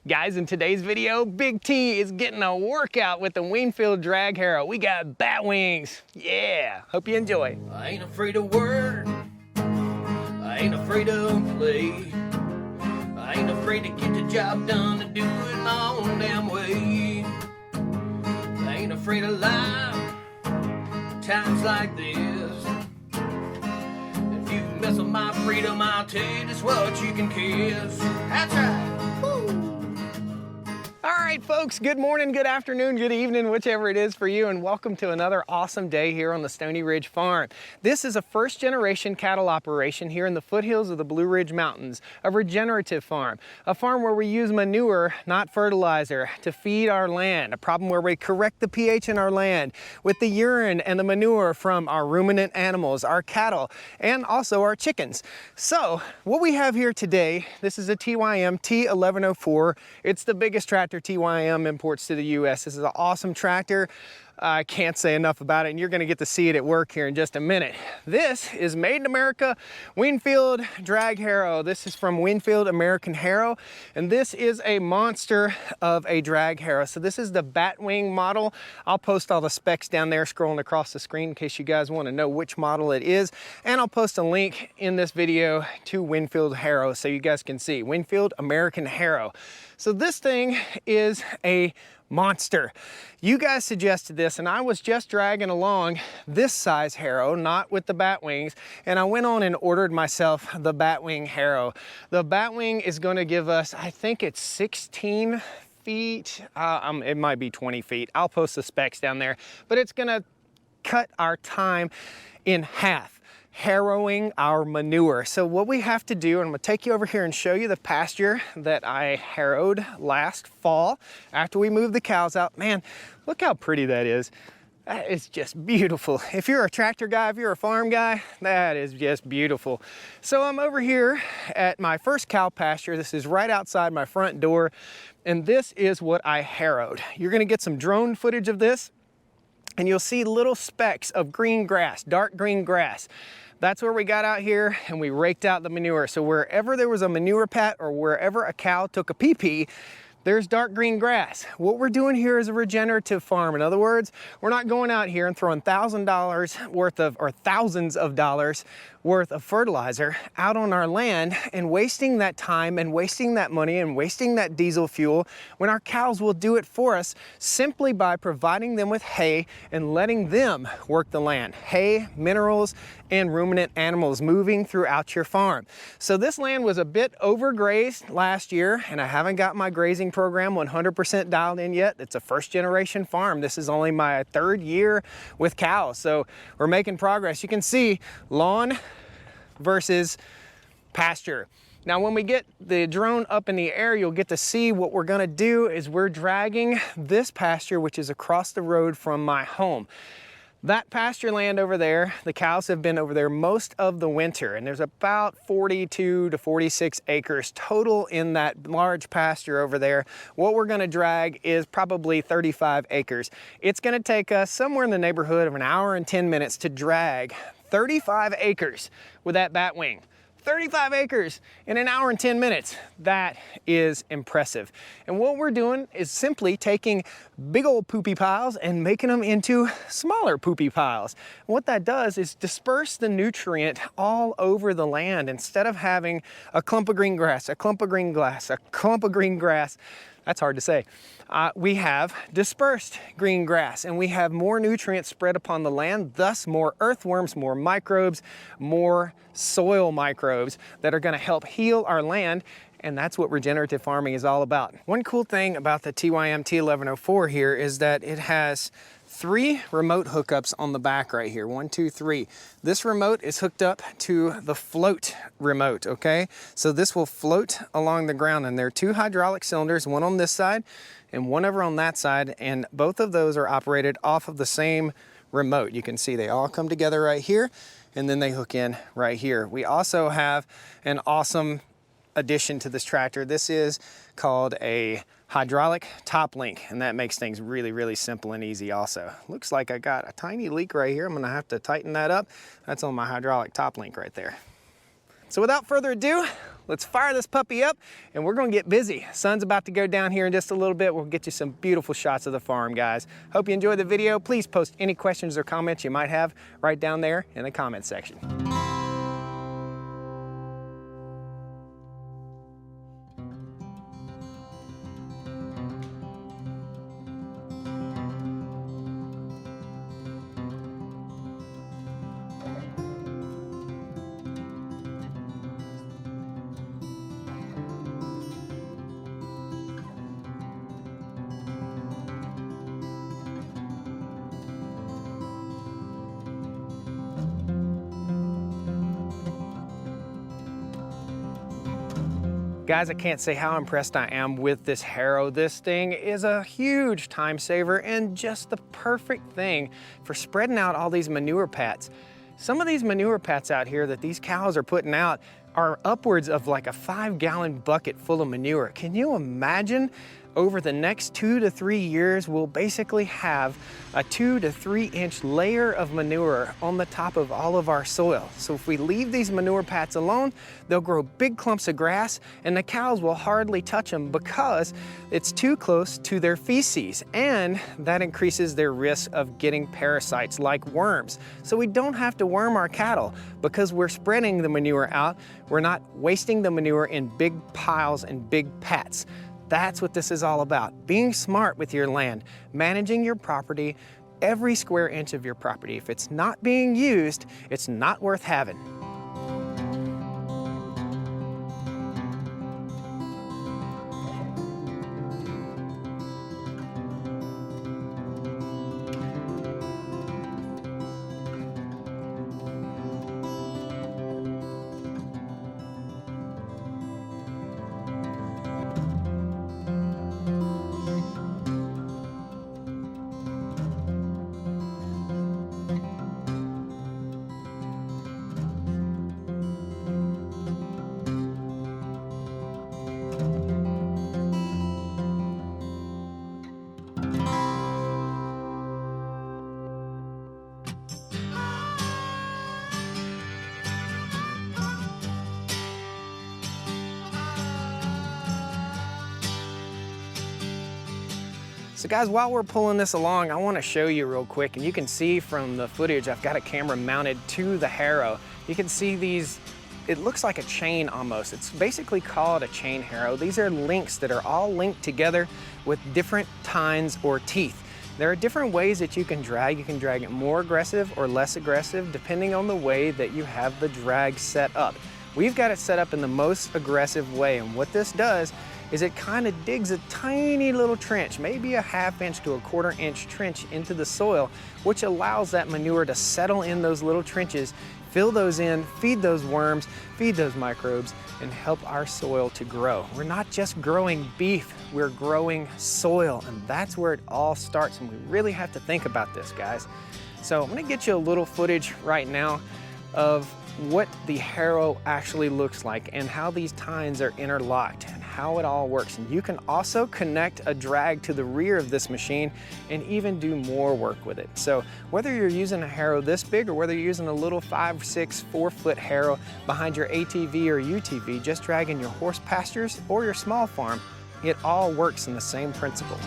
Guys, in today's video, Big T is getting a workout with the Winfield drag harrow. We got bat wings. Yeah, hope you enjoy. I ain't afraid of work. I ain't afraid of play. I ain't afraid to get the job done, to do it my own damn way. I ain't afraid of life, times like this. If you mess with my freedom, I'll tell you just what you can kiss. That's right. All right, folks, good morning, good afternoon, good evening, whichever it is for you, and welcome to another awesome day here on the Stoney Ridge Farm. This is a first-generation cattle operation here in the foothills of the Blue Ridge Mountains, a regenerative farm, a farm where we use manure, not fertilizer, to feed our land, a problem where we correct the pH in our land with the urine and the manure from our ruminant animals, our cattle, and also our chickens. So, what we have here today, this is a TYM T1104. It's the biggest tractor TYM imports to the U.S. This is an awesome tractor. I can't say enough about it, and you're going to get to see it at work here in just a minute. This is made in America, Winfield drag harrow. This is from Winfield American Harrow, and this is a monster of a drag harrow. So this is the Batwing model. I'll post all the specs down there scrolling across the screen in case you guys want to know which model it is, and I'll post a link in this video to Winfield Harrow so you guys can see. Winfield American Harrow. So this thing is a monster. You guys suggested this, and I was just dragging along this size harrow, not with the Batwings, and I went on and ordered myself the Batwing harrow. The Batwing is going to give us, I think it's 16 feet, it might be 20 feet. I'll post the specs down there, but it's going to cut our time in half, harrowing our manure. So what we have to do, and I'm gonna take you over here and show you the pasture that I harrowed last fall after we moved the cows out. Man, look how pretty that is. That is just beautiful. If you're a tractor guy, if you're a farm guy, that is just beautiful. So I'm over here at my first cow pasture. This is right outside my front door, and this is what I harrowed. You're gonna get some drone footage of this, and you'll see little specks of green grass, dark green grass. That's where we got out here and we raked out the manure. So wherever there was a manure pat or wherever a cow took a pee-pee, there's dark green grass. What we're doing here is a regenerative farm. In other words, we're not going out here and throwing $1,000 worth of, or thousands of dollars worth of fertilizer out on our land and wasting that time and wasting that money and wasting that diesel fuel when our cows will do it for us simply by providing them with hay and letting them work the land. Hay, minerals, and ruminant animals moving throughout your farm. So this land was a bit overgrazed last year, and I haven't got my grazing program 100% dialed in yet. It's a first generation farm. This is only my third year with cows, so we're making progress. You can see lawn versus pasture. Now when we get the drone up in the air, you'll get to see what we're gonna do is we're dragging this pasture, which is across the road from my home. That pasture land over there, the cows have been over there most of the winter, and there's about 42 to 46 acres total in that large pasture over there. What we're gonna drag is probably 35 acres. It's gonna take us somewhere in the neighborhood of an hour and 10 minutes to drag 35 acres with that Batwing. 35 acres in an hour and 10 minutes. That is impressive. And what we're doing is simply taking big old poopy piles and making them into smaller poopy piles. And what that does is disperse the nutrient all over the land instead of having a clump of green grass, a clump of green grass, a clump of green grass. That's hard to say. We have dispersed green grass, and we have more nutrients spread upon the land, thus more earthworms, more microbes, more soil microbes that are gonna help heal our land, and that's what regenerative farming is all about. One cool thing about the TYM T1104 here is that it has 3 remote hookups on the back right here. 1, 2, 3. This remote is hooked up to the float remote, okay? So this will float along the ground, and there are 2 hydraulic cylinders, one on this side and one over on that side, and both of those are operated off of the same remote. You can see they all come together right here, and then they hook in right here. We also have an awesome addition to this tractor. This is called a hydraulic top link, and that makes things really, really simple and easy also. Looks like I got a tiny leak right here. I'm gonna have to tighten that up. That's on my hydraulic top link right there. So without further ado, let's fire this puppy up and we're gonna get busy. Sun's about to go down here in just a little bit. We'll get you some beautiful shots of the farm, guys. Hope you enjoyed the video. Please post any questions or comments you might have right down there in the comment section. Guys, I can't say how impressed I am with this Harrow. This thing is a huge time saver and just the perfect thing for spreading out all these manure pats. Some of these manure pats out here that these cows are putting out are upwards of like a 5-gallon bucket full of manure. Can you imagine? Over the next 2 to 3 years, we'll basically have a 2 to 3 inch layer of manure on the top of all of our soil. So if we leave these manure pats alone, they'll grow big clumps of grass and the cows will hardly touch them because it's too close to their feces, and that increases their risk of getting parasites like worms. So we don't have to worm our cattle because we're spreading the manure out. We're not wasting the manure in big piles and big pats. That's what this is all about. Being smart with your land, managing your property, every square inch of your property. If it's not being used, it's not worth having. So guys, while we're pulling this along, I want to show you real quick, and you can see from the footage, I've got a camera mounted to the Harrow. You can see these, it looks like a chain almost. It's basically called a chain harrow. These are links that are all linked together with different tines or teeth. There are different ways that you can drag. You can drag it more aggressive or less aggressive depending on the way that you have the drag set up. We've got it set up in the most aggressive way, and what this does is it kind of digs a tiny little trench, maybe a 1/2 inch to a 1/4 inch trench into the soil, which allows that manure to settle in those little trenches, fill those in, feed those worms, feed those microbes, and help our soil to grow. We're not just growing beef, we're growing soil, and that's where it all starts, and we really have to think about this, guys. So I'm gonna get you a little footage right now of what the Harrow actually looks like and how these tines are interlocked and how it all works. And you can also connect a drag to the rear of this machine and even do more work with it. So whether you're using a Harrow this big or whether you're using a little 5, 6, 4-foot Harrow behind your ATV or UTV, just dragging your horse pastures or your small farm, it all works in the same principle.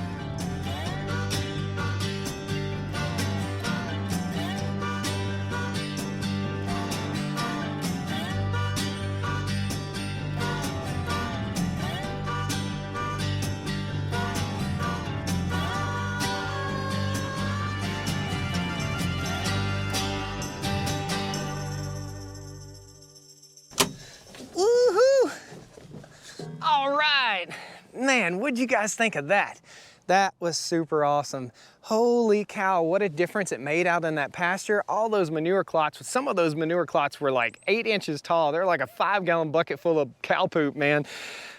All right, man, what'd you guys think of that? That was super awesome. Holy cow, what a difference it made out in that pasture. All those manure clots, some of those manure clots were like 8 inches tall. They're like a 5-gallon bucket full of cow poop, man.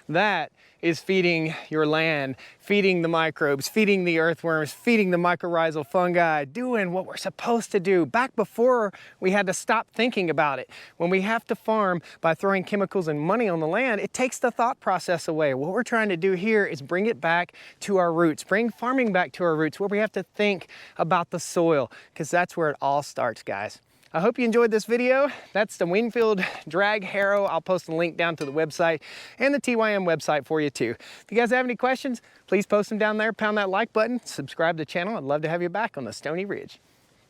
That is feeding your land, feeding the microbes, feeding the earthworms, feeding the mycorrhizal fungi, doing what we're supposed to do. Back before we had to stop thinking about it. When we have to farm by throwing chemicals and money on the land, it takes the thought process away. What we're trying to do here is bring it back to our roots, bring farming back to our roots, where we have to think about the soil, because that's where it all starts, guys. I hope you enjoyed this video. That's the Wingfield Drag Harrow. I'll post a link down to the website and the TYM website for you too. If you guys have any questions, please post them down there. Pound that like button, subscribe to the channel. I'd love to have you back on the Stoney Ridge.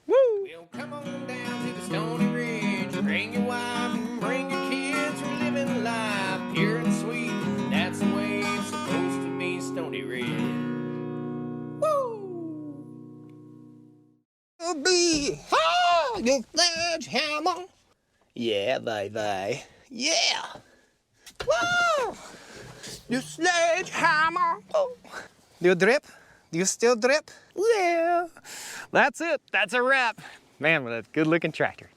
Woo! Well, come on down to the Stoney Ridge. Bring your wife and bring your kids. We're living life pure and sweet. That's the way it's supposed to be, Stoney Ridge. Woo! Be your sledgehammer. Yeah, baby. Yeah. Woo! Your sledgehammer. Oh. Do you drip? Do you still drip? Yeah. That's it. That's a wrap. Man, what a good looking tractor.